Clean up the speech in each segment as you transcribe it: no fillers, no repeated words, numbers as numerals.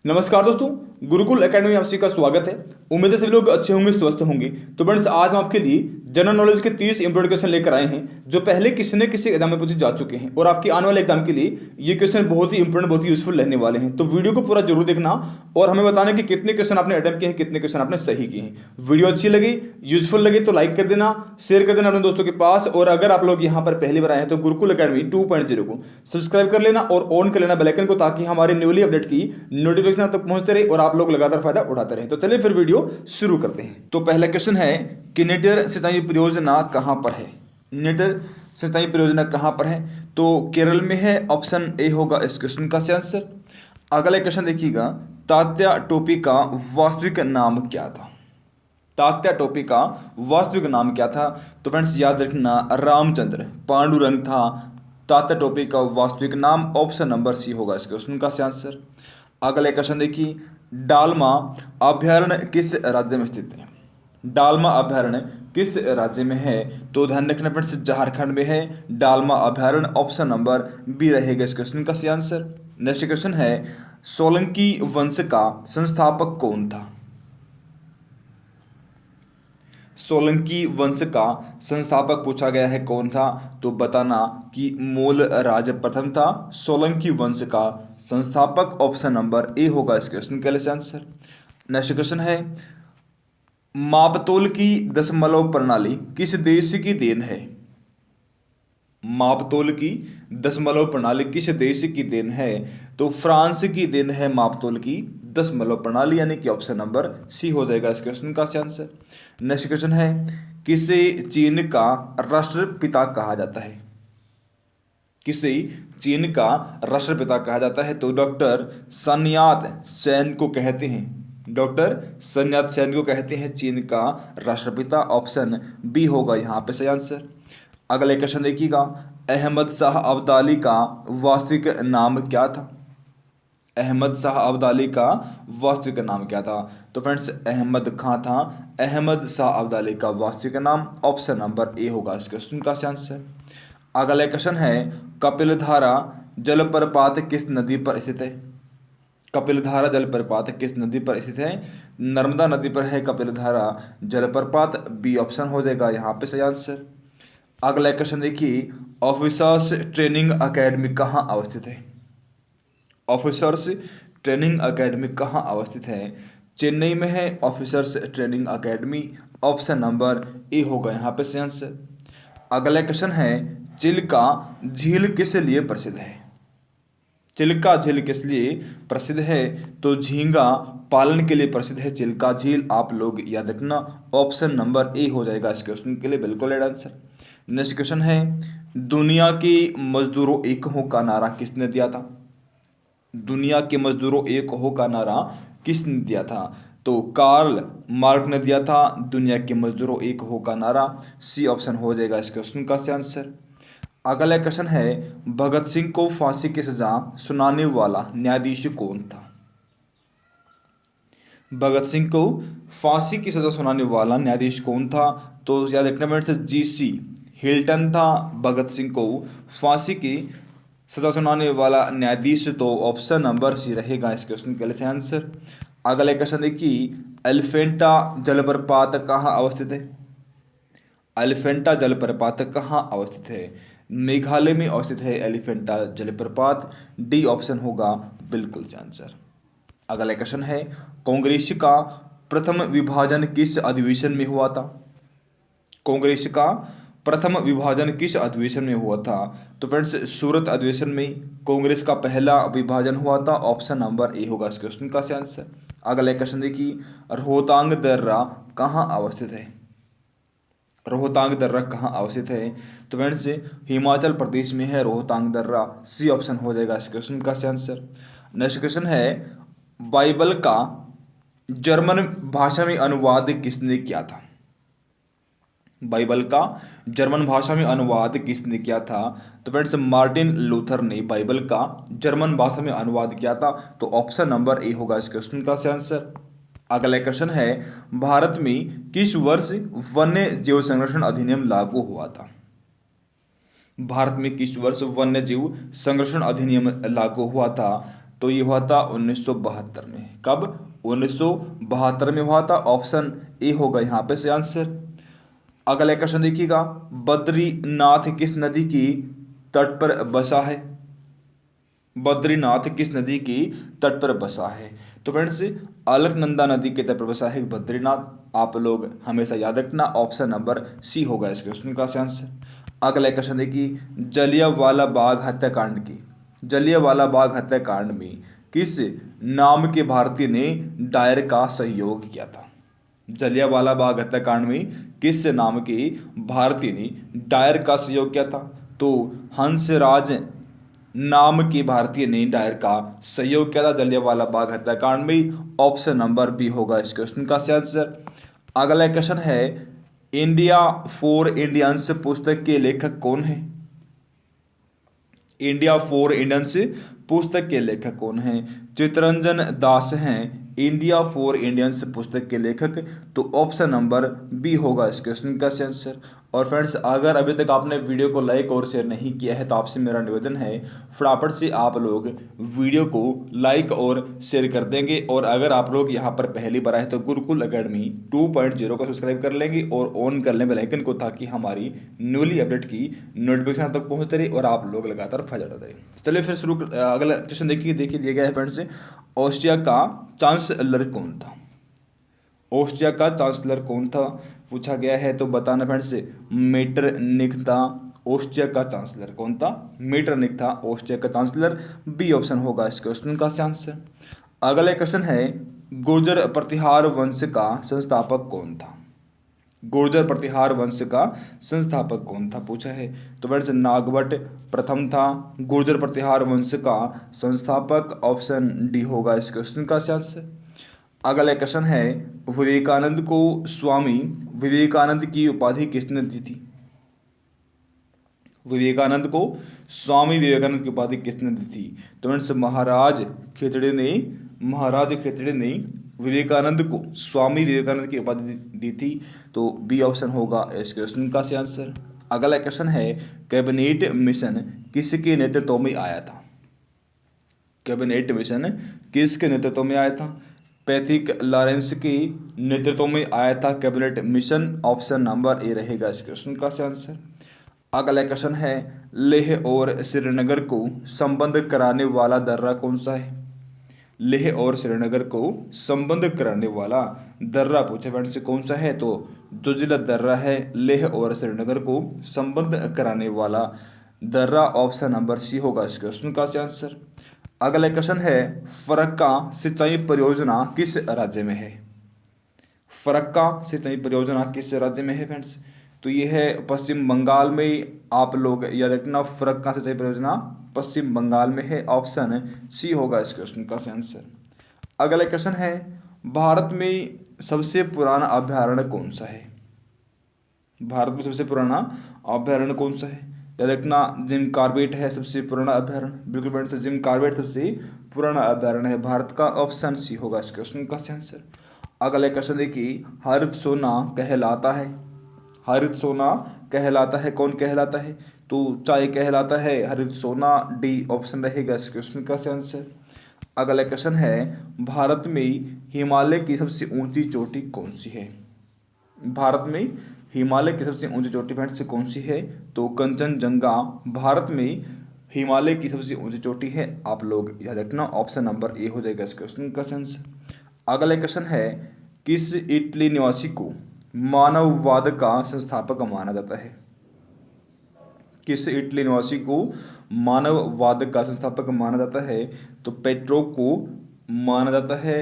नमस्कार दोस्तों, गुरुकुल एकेडमी में आप सभी का स्वागत है। उम्मीद है सभी लोग अच्छे होंगे, स्वस्थ होंगे। तो फ्रेंड्स, आज हम आपके लिए जनरल नॉलेज के 30 इंपोर्टेंट क्वेश्चन लेकर आए हैं जो पहले किसी न किसी एग्जाम में पूछे जा चुके हैं और आपके आने वाले एग्जाम के लिए ये क्वेश्चन बहुत ही इंपोर्टेंट, बहुत ही यूजफुल रहने वाले हैं। तो वीडियो को पूरा जरूर देखना और हमें बताना कि कितने क्वेश्चन आपने अटेम्प्ट किए हैं, कितने क्वेश्चन आपने सही किए हैं। वीडियो अच्छी लगी, यूजफुल लगे तो लाइक कर देना, शेयर कर देना अपने दोस्तों के पास। और अगर आप लोग यहाँ पर पहली बार आए हैं तो गुरुकुल एकेडमी 2.0 को सब्सक्राइब कर लेना और ऑन कर लेना बेल आइकन को, ताकि हमारे न्यूली अपडेट की नोटिफिकेशन आप तक पहुंचते रहे और आप लोग लगातार फायदा उठाते रहे। तो चलिए फिर वीडियो शुरू करते हैं। तो पहला क्वेश्चन है कि निटर सिंचाई परियोजना कहां पर है। निटर सिंचाई परियोजना कहां पर है? तो केरल में है। ऑप्शन ए होगा इस क्वेश्चन का सही आंसर। अगला क्वेश्चन देखिएगा, तात्या टोपी का वास्तविक नाम क्या था? तात्या टोपी का वास्तविक नाम क्या था? तो फ्रेंड्स याद रखना, रामचंद्र पांडुरंग था तात्या टोपी का वास्तविक नाम। ऑप्शन नंबर सी होगा इस क्वेश्चन का सही आंसर। अगले क्वेश्चन देखिए, डालमा अभ्यारण्य किस राज्य में स्थित है? डालमा अभ्यारण्य किस राज्य में है? तो ध्यान रखना फ्रेंड्स, झारखंड में है डालमा अभ्यारण्य। ऑप्शन नंबर बी रहेगा इस क्वेश्चन का सही आंसर। नेक्स्ट क्वेश्चन है, सोलंकी वंश का संस्थापक कौन था? सोलंकी वंश का संस्थापक पूछा गया है, कौन था? तो बताना कि मूल राज प्रथम था सोलंकी वंश का संस्थापक। ऑप्शन नंबर ए होगा इस क्वेश्चन का सही आंसर। नेक्स्ट क्वेश्चन है, मापतोल की दशमलव प्रणाली किस देश की देन है? मापतोल की दशमलव प्रणाली किस देश की देन है? तो फ्रांस की देन है मापतोल की दशमलव प्रणाली, यानी कि ऑप्शन नंबर सी हो जाएगा इस क्वेश्चन का सही आंसर। नेक्स्ट क्वेश्चन है, किसे चीन का राष्ट्रपिता कहा जाता है? किसे चीन का राष्ट्रपिता कहा जाता है? तो डॉक्टर sun यat-सेन को कहते हैं। डॉक्टर sun यat-सेन को कहते हैं चीन का राष्ट्रपिता। ऑप्शन बी होगा यहाँ पे सही आंसर। अगले क्वेश्चन देखिएगा, अहमद शाह अब्दाली का वास्तविक नाम क्या था? अहमद शाह अब्दाली का वास्तविक नाम क्या था? तो फ्रेंड्स, अहमद खां था अहमद शाह अब्दाली का वास्तविक नाम। ऑप्शन नंबर ए होगा इस क्वेश्चन का सही आंसर। अगला क्वेश्चन है, कपिलधारा जलप्रपात किस नदी पर स्थित है? कपिलधारा जलप्रपात किस नदी पर स्थित है? नर्मदा नदी पर है कपिलधारा जलप्रपात। बी ऑप्शन हो जाएगा यहाँ पे सही आंसर। अगला क्वेश्चन देखिए, ऑफिसर्स ट्रेनिंग अकेडमी कहाँ अवस्थित है? ऑफिसर्स ट्रेनिंग अकेडमी कहाँ अवस्थित है? चेन्नई में है officers training academy. Option number A होगा यहाँ पे सही आंसर। अगला क्वेश्चन है, चिल्का झील किस लिए प्रसिद्ध है? चिल्का झील किस लिए प्रसिद्ध है? तो झींगा पालन के लिए प्रसिद्ध है चिल्का झील। आप लोग याद रखना, ऑप्शन नंबर ए हो जाएगा इस क्वेश्चन के लिए बिल्कुल राइट आंसर। नेक्स्ट क्वेश्चन है, दुनिया के मजदूरों एक हो का नारा किसने दिया था? दुनिया के मजदूरों एक हो का नारा किसने दिया था? तो कार्ल मार्क्स ने दिया था दुनिया के मजदूरों एक हो का नारा। सी ऑप्शन हो जाएगा इस क्वेश्चन का सही आंसर। अगला क्वेश्चन है, भगत सिंह को फांसी की सजा सुनाने वाला न्यायाधीश कौन था? भगत सिंह को फांसी की सजा सुनाने वाला न्यायाधीश कौन था? तो याद रखना फ्रेंड्स, जीसी हिल्टन था भगत सिंह को फांसी की सजा सुनाने वाला न्यायाधीश। तो ऑप्शन नंबर सी रहेगा इस क्वेश्चन के लिए सही आंसर। अगला क्वेश्चन देखिए, एलिफेंटा जलप्रपात कहाँ अवस्थित है? एलिफेंटा जलप्रपात कहाँ अवस्थित है? मेघालय में अवस्थित है एलिफेंटा जलप्रपात। डी ऑप्शन होगा बिल्कुल सही आंसर। अगला क्वेश्चन है, कांग्रेस का प्रथम विभाजन किस अधिवेशन में हुआ था? कांग्रेस का प्रथम विभाजन किस अधिवेशन में हुआ था? तो फ्रेंड्स, सूरत अधिवेशन में कांग्रेस का पहला विभाजन हुआ था। ऑप्शन नंबर ए होगा इस क्वेश्चन का सही आंसर। अगला क्वेश्चन देखिए, रोहतांग दर्रा कहाँ अवस्थित है? रोहतांग दर्रा कहाँ अवस्थित है? तो फ्रेंड्स, हिमाचल प्रदेश में है रोहतांग दर्रा। सी ऑप्शन हो जाएगा इस क्वेश्चन का सही आंसर। नेक्स्ट क्वेश्चन है, बाइबल का जर्मन भाषा में अनुवाद किसने किया था? बाइबल का जर्मन भाषा में अनुवाद किसने किया था? तो फ्रेंड्स, मार्टिन लूथर ने बाइबल का जर्मन भाषा में अनुवाद किया था। तो ऑप्शन नंबर ए होगा इस क्वेश्चन का सही आंसर। अगला क्वेश्चन है, भारत में किस वर्ष वन्य जीव संरक्षण अधिनियम लागू हुआ था? भारत में किस वर्ष वन्य जीव संरक्षण अधिनियम लागू हुआ था? तो ये हुआ था 1972 में। कब? 1972 में हुआ था। ऑप्शन ए होगा यहाँ पे सही आंसर। अगला क्वेश्चन देखिएगा, बद्रीनाथ किस नदी की तट पर बसा है? बद्रीनाथ किस नदी की तट पर बसा है? तो फ्रेंड्स, अलकनंदा नदी के तट पर बसा है बद्रीनाथ। आप लोग हमेशा याद रखना, ऑप्शन नंबर सी होगा इस क्वेश्चन का आंसर। अगला क्वेश्चन देखिए, जलियांवाला बाग हत्याकांड की, जलियांवाला बाग हत्याकांड में किस नाम के भारतीय ने डायर का सहयोग किया था? जलियांवाला बाग हत्याकांड में किस नाम के भारतीय ने डायर का सहयोग किया था? तो हंसराज नाम के भारतीय ने डायर का सहयोग किया था जलियांवाला बाग हत्याकांड में। ऑप्शन नंबर बी होगा इस क्वेश्चन का आंसर। अगला क्वेश्चन है, इंडिया फॉर इंडियंस पुस्तक के लेखक कौन है? इंडिया फॉर इंडियंस पुस्तक के लेखक कौन हैं? चित्तरंजन दास हैं इंडिया फॉर इंडियंस पुस्तक के लेखक। तो ऑप्शन नंबर बी होगा इस क्वेश्चन का आंसर। और फ्रेंड्स, अगर अभी तक आपने वीडियो को लाइक और शेयर नहीं किया है तो आपसे मेरा निवेदन है, फटाफट से आप लोग वीडियो को लाइक और शेयर कर देंगे। और अगर आप लोग यहाँ पर पहली बार आए तो गुरुकुल एकेडमी 2.0 को सब्सक्राइब कर लेंगे और ऑन कर लें बेल आइकन को, ताकि हमारी न्यूली अपडेट की नोटिफिकेशन आप तक पहुँचते रहे और आप लोग लगातार फायदा रहे। चलिए फिर शुरू अगला क्वेश्चन देखिए दिया गया है फ्रेंड्स, ऑस्ट्रिया का चांसलर कौन था? ऑस्ट्रिया का चांसलर कौन था पूछा गया है, तो बताना फ्रेंड्स, मेटरनिख था। ऑस्ट्रिया का चांसलर कौन था? मेटरनिख था ऑस्ट्रिया का चांसलर। बी ऑप्शन होगा इस क्वेश्चन का आंसर। अगला क्वेश्चन है, गुर्जर प्रतिहार वंश का संस्थापक कौन था? गुर्जर प्रतिहार वंश का संस्थापक कौन था पूछा है, तो फ्रेंड्स नागभट्ट प्रथम था गुर्जर प्रतिहार वंश का संस्थापक। ऑप्शन डी होगा इस क्वेश्चन का आंसर। अगला क्वेश्चन है, विवेकानंद को स्वामी विवेकानंद की उपाधि किसने दी थी? विवेकानंद को स्वामी विवेकानंद की उपाधि किसने दी थी? तो फ्रेंड्स महाराज खेतड़े ने विवेकानंद को स्वामी विवेकानंद की उपाधि दी थी। तो बी ऑप्शन होगा इस क्वेश्चन का आंसर। अगला क्वेश्चन है, कैबिनेट मिशन किसके नेतृत्व में आया था? कैबिनेट मिशन किसके नेतृत्व में आया था? पैथिक लॉरेंस के नेतृत्व में आया था cabinet mission. Option number A रहेगा इस क्वेश्चन का आंसर। अगला क्वेश्चन है, लेह और श्रीनगर को संबंध कराने वाला दर्रा कौन सा है? लेह और श्रीनगर को संबंध कराने वाला दर्रा पूछे फ्रेंड्स से कौन सा है, तो जोजिला दर्रा है लेह और श्रीनगर को संबंध कराने वाला दर्रा। ऑप्शन नंबर सी होगा इस क्वेश्चन का आंसर। अगला क्वेश्चन है, फरक्का सिंचाई परियोजना किस राज्य में है? फरक्का सिंचाई परियोजना किस राज्य में है फ्रेंड्स? तो ये है पश्चिम बंगाल में। आप लोग याद रखना, फरक्का सिंचाई परियोजना पश्चिम बंगाल में है। ऑप्शन सी होगा इस क्वेश्चन का आंसर। अगला क्वेश्चन है, भारत में सबसे पुराना अभ्यारण्य कौन सा है? भारत में सबसे पुराना अभ्यारण्य कौन सा है? याद रखना, जिम कॉर्बेट है सबसे पुराना अभ्यारण्य। बिल्कुल फ्रेंड्स, जिम कॉर्बेट सबसे पुराना अभ्यारण्य है भारत का। ऑप्शन सी होगा इस क्वेश्चन का आंसर। अगला क्वेश्चन देखिए, हरित सोना कहलाता है, हरित सोना कहलाता है कौन कहलाता है? तो चाय कहलाता है हरित सोना। डी ऑप्शन रहेगा इस क्वेश्चन का आंसर। अगला क्वेश्चन है, भारत में हिमालय की सबसे ऊंची चोटी कौन सी है? भारत में हिमालय की सबसे ऊंची चोटी फ्रेंड्स कौन सी है? तो कंचनजंगा भारत में हिमालय की सबसे ऊंची चोटी है। आप लोग याद रखना, ऑप्शन नंबर ए हो जाएगा इस क्वेश्चन का आंसर। अगला क्वेश्चन है, किस इटली निवासी को मानववाद का संस्थापक माना जाता है? किस इटली निवासी को मानववाद का संस्थापक माना जाता है? तो पेट्रो को माना जाता है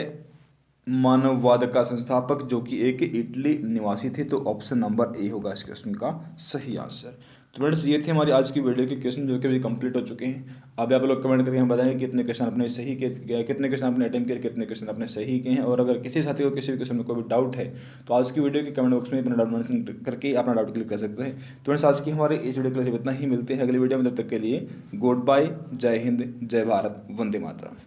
मानववाद का संस्थापक, जो कि एक इटली निवासी थे। तो ऑप्शन नंबर ए होगा इस क्वेश्चन का सही आंसर। तो फ्रेंड्स, ये थी हमारी आज की वीडियो के क्वेश्चन, जो कि अभी कंप्लीट हो चुके हैं। अब आप लोग कमेंट करके हमें बताएंगे कितने क्वेश्चन आपने सही किए, कितने क्वेश्चन आपने अटेम्प्ट किए, कितने क्वेश्चन आपने सही किए हैं। और अगर किसी साथी को किसी भी क्वेश्चन में कोई भी डाउट है तो आज की वीडियो के कमेंट बॉक्स में अपना डाउट मेंशन करके अपना डाउट क्लियर कर सकते हैं। तो फ्रेंड्स, आज की हमारे इस वीडियो के लिए इतना ही। मिलते हैं अगली वीडियो में, तब तक के लिए गुड बाय, जय हिंद, जय भारत, वंदे मातरम।